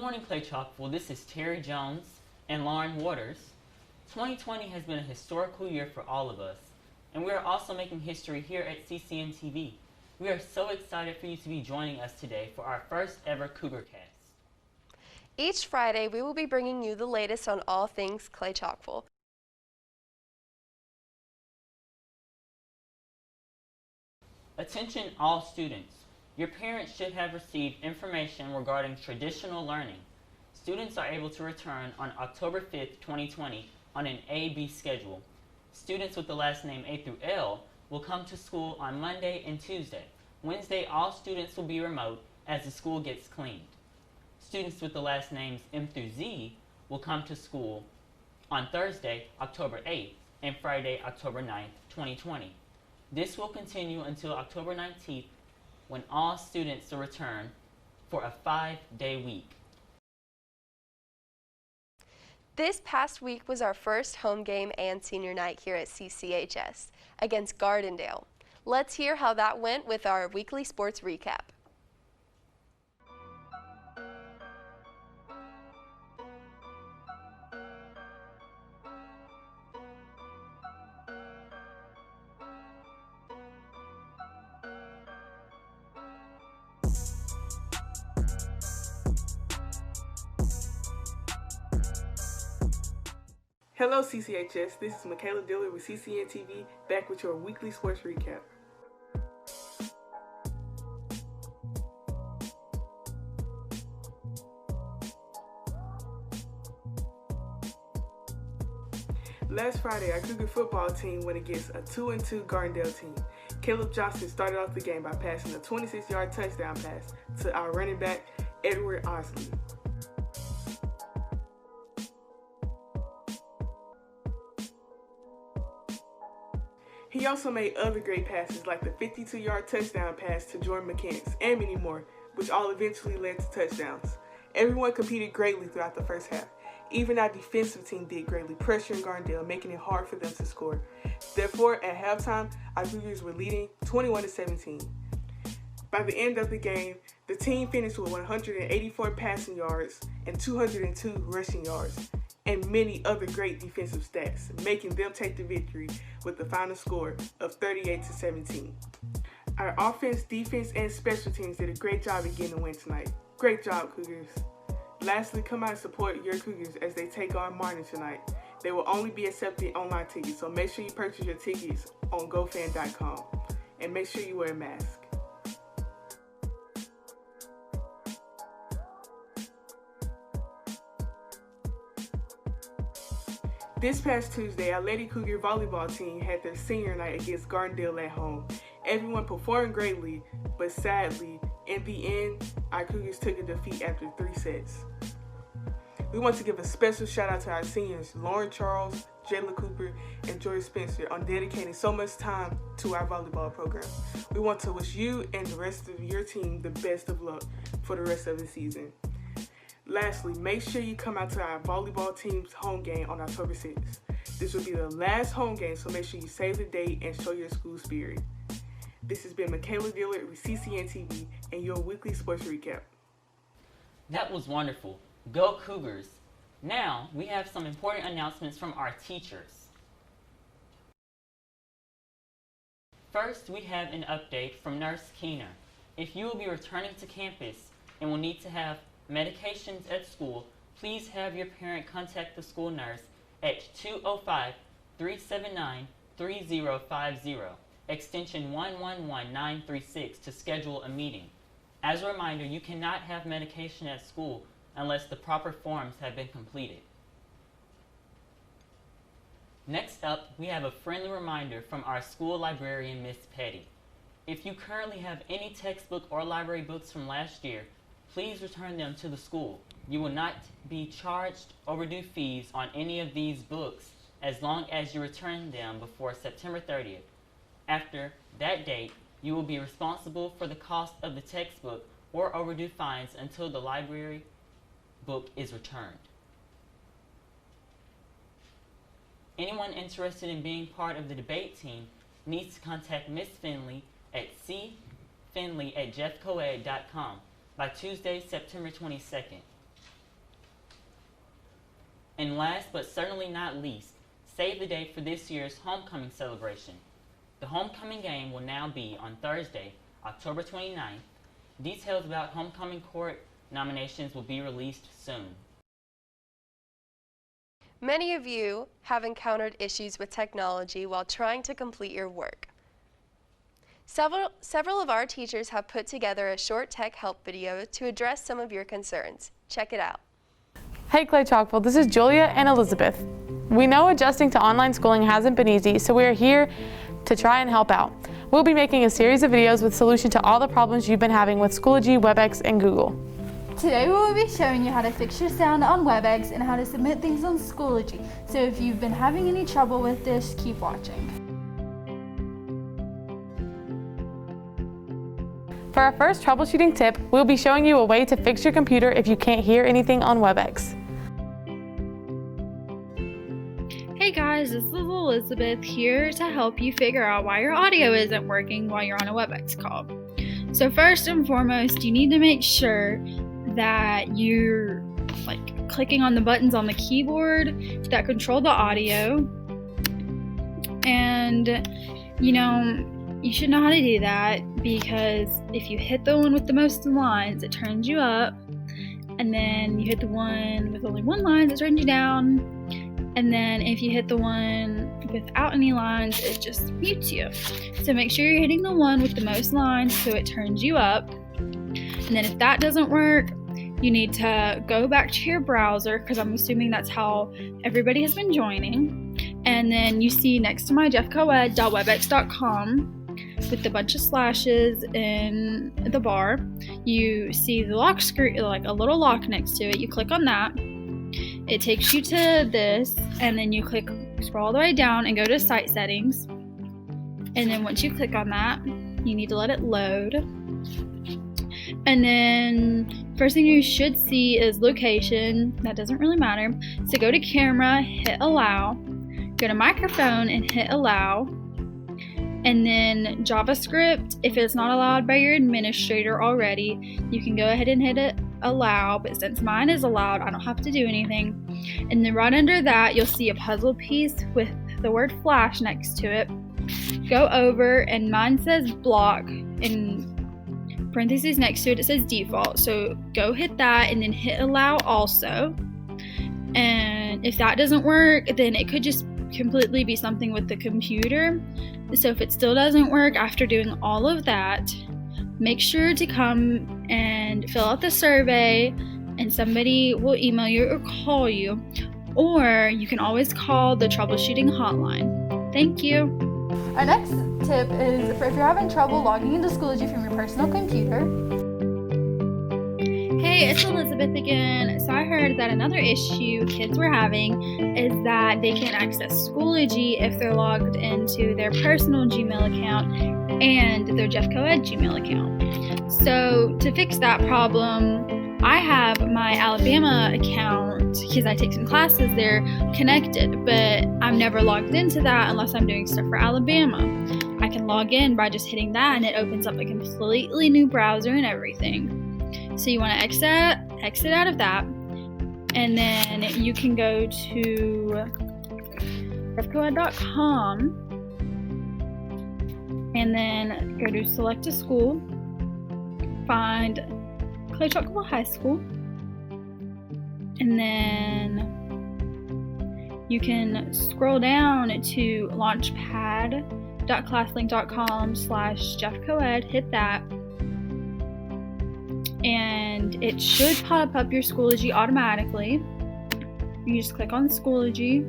morning, Clay-Chalkville. This is Terry Jones and Lauren Waters. 2020 has been a historical year for all of us, and we are also making history here at CCN-TV. We are so excited for you to be joining us today for our first ever CougarCast. Each Friday, we will be bringing you the latest on all things Clay-Chalkville. Attention all students. Your parents should have received information regarding traditional learning. Students are able to return on October 5th, 2020 on an A-B schedule. Students with the last name A through L will come to school on Monday and Tuesday. Wednesday, all students will be remote as the school gets cleaned. Students with the last names M through Z will come to school on Thursday, October 8th and Friday, October 9th, 2020. This will continue until October 19th when all students will return for a 5-day week. This past week was our first home game and senior night here at CCHS against Gardendale. Let's hear how that went with our weekly sports recap. Hello CCHS, this is Michaela Dillard with CCN-TV, back with your weekly sports recap. Last Friday, our Cougar football team went against a 2-2 Gardendale team. Caleb Johnson started off the game by passing a 26-yard touchdown pass to our running back, Edward Osley. He also made other great passes like the 52-yard touchdown pass to Jordan McCants and many more, which all eventually led to touchdowns. Everyone competed greatly throughout the first half. Even our defensive team did greatly, pressuring Gardendale, making it hard for them to score. Therefore, at halftime, our Cougars were leading 21-17. By the end of the game, the team finished with 184 passing yards and 202 rushing yards, and many other great defensive stats, making them take the victory with the final score of 38-17. Our offense, defense, and special teams did a great job at getting a win tonight. Great job, Cougars. Lastly, come out and support your Cougars as they take on Martin tonight. They will only be accepting online tickets, so make sure you purchase your tickets on gofan.com. And make sure you wear a mask. This past Tuesday, our Lady Cougar volleyball team had their senior night against Gardendale at home. Everyone performed greatly, but sadly, in the end, our Cougars took a defeat after 3 sets. We want to give a special shout out to our seniors, Lauren Charles, Jayla Cooper, and Joy Spencer, on dedicating so much time to our volleyball program. We want to wish you and the rest of your team the best of luck for the rest of the season. Lastly, make sure you come out to our volleyball team's home game on October 6th. This will be the last home game, so make sure you save the date and show your school spirit. This has been Michaela Dillard with CCN-TV and your weekly sports recap. That was wonderful. Go Cougars! Now, we have some important announcements from our teachers. First, we have an update from Nurse Keener. If you will be returning to campus and will need to have medications at school, please have your parent contact the school nurse at 205-379-3050, extension 111936 to schedule a meeting. As a reminder, you cannot have medication at school unless the proper forms have been completed. Next up, we have a friendly reminder from our school librarian, Miss Petty. If you currently have any textbook or library books from last year, please return them to the school. You will not be charged overdue fees on any of these books as long as you return them before September 30th. After that date, you will be responsible for the cost of the textbook or overdue fines until the library book is returned. Anyone interested in being part of the debate team needs to contact Miss Finley at cfinley@jeffcoed.com by Tuesday, September 22nd. And last but certainly not least, save the date for this year's homecoming celebration. The homecoming game will now be on Thursday, October 29th. Details about homecoming court nominations will be released soon. Many of you have encountered issues with technology while trying to complete your work. Several of our teachers have put together a short tech help video to address some of your concerns. Check it out. Hey Clay-Chalkville, this is Julia and Elizabeth. We know adjusting to online schooling hasn't been easy, so we are here to try and help out. We'll be making a series of videos with solutions to all the problems you've been having with Schoology, WebEx, and Google. Today we will be showing you how to fix your sound on WebEx and how to submit things on Schoology. So if you've been having any trouble with this, keep watching. For our first troubleshooting tip, we'll be showing you a way to fix your computer if you can't hear anything on WebEx. Hey guys, this is Elizabeth here to help you figure out why your audio isn't working while you're on a WebEx call. So first and foremost, you need to make sure that you're clicking on the buttons on the keyboard that control the audio, and you should know how to do that, because if you hit the one with the most lines, it turns you up, and then you hit the one with only one line, it turns you down, and then if you hit the one without any lines, it just mutes you. So make sure you're hitting the one with the most lines so it turns you up. And then if that doesn't work, you need to go back to your browser, because I'm assuming that's how everybody has been joining. And then you see next to my jeffcoed.webex.com with a bunch of slashes in the bar, you see the lock screen, like a little lock next to it. You click on that. It takes you to this, and then you scroll all the way down and go to site settings. And then once you click on that, you need to let it load. And then first thing you should see is location. That doesn't really matter. So go to camera, hit allow, go to microphone and hit allow. And then JavaScript, if it's not allowed by your administrator already, you can go ahead and hit it allow, but since mine is allowed, I don't have to do anything. And then right under that, you'll see a puzzle piece with the word flash next to it. Go over, and mine says block, in parentheses next to it, it says default. So go hit that and then hit allow also. And if that doesn't work, then it could just completely be something with the computer. So if it still doesn't work after doing all of that, make sure to come and fill out the survey, and somebody will email you or call you, or you can always call the troubleshooting hotline. Thank you. Our next tip is for if you're having trouble logging into Schoology from your personal computer. Hey, it's Elizabeth again. So I heard that another issue kids were having is that they can't access Schoology if they're logged into their personal Gmail account and their Jeff Coed Gmail account. So to fix that problem, I have my Alabama account, because I take some classes there, connected, but I'm never logged into that unless I'm doing stuff for Alabama. I can log in by just hitting that, and it opens up a completely new browser and everything. So you want to exit out of that, and then you can go to jeffcoed.com, and then go to select a school, find Clay-Chalkville High School, and then you can scroll down to launchpad.classlink.com/jeffcoed, hit that, and it should pop up your Schoology automatically. You just click on Schoology,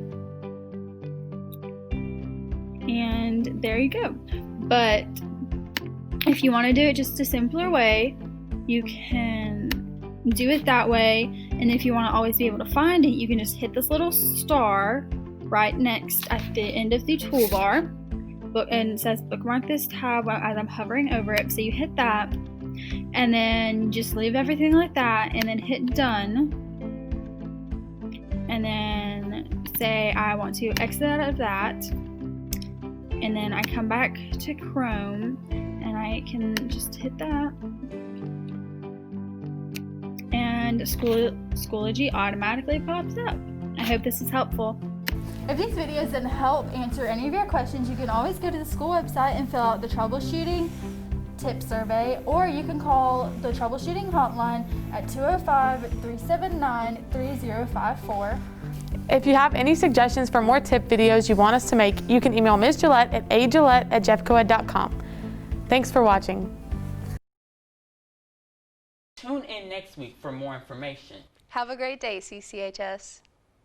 and there you go. But if you want to do it just a simpler way, you can do it that way. And if you want to always be able to find it, you can just hit this little star right next at the end of the toolbar, and it says bookmark this tab as I'm hovering over it. So you hit that, and then just leave everything like that, and then hit done, and then say I want to exit out of that, and then I come back to Chrome, and I can just hit that, and Schoology automatically pops up. I hope this is helpful. If these videos didn't help answer any of your questions, you can always go to the school website and fill out the troubleshooting tip survey, or you can call the troubleshooting hotline at 205-379-3054. If you have any suggestions for more tip videos you want us to make, you can email Ms. Gillette at agillette@jeffcoed.com. Thanks for watching. Tune in next week for more information. Have a great day, CCHS.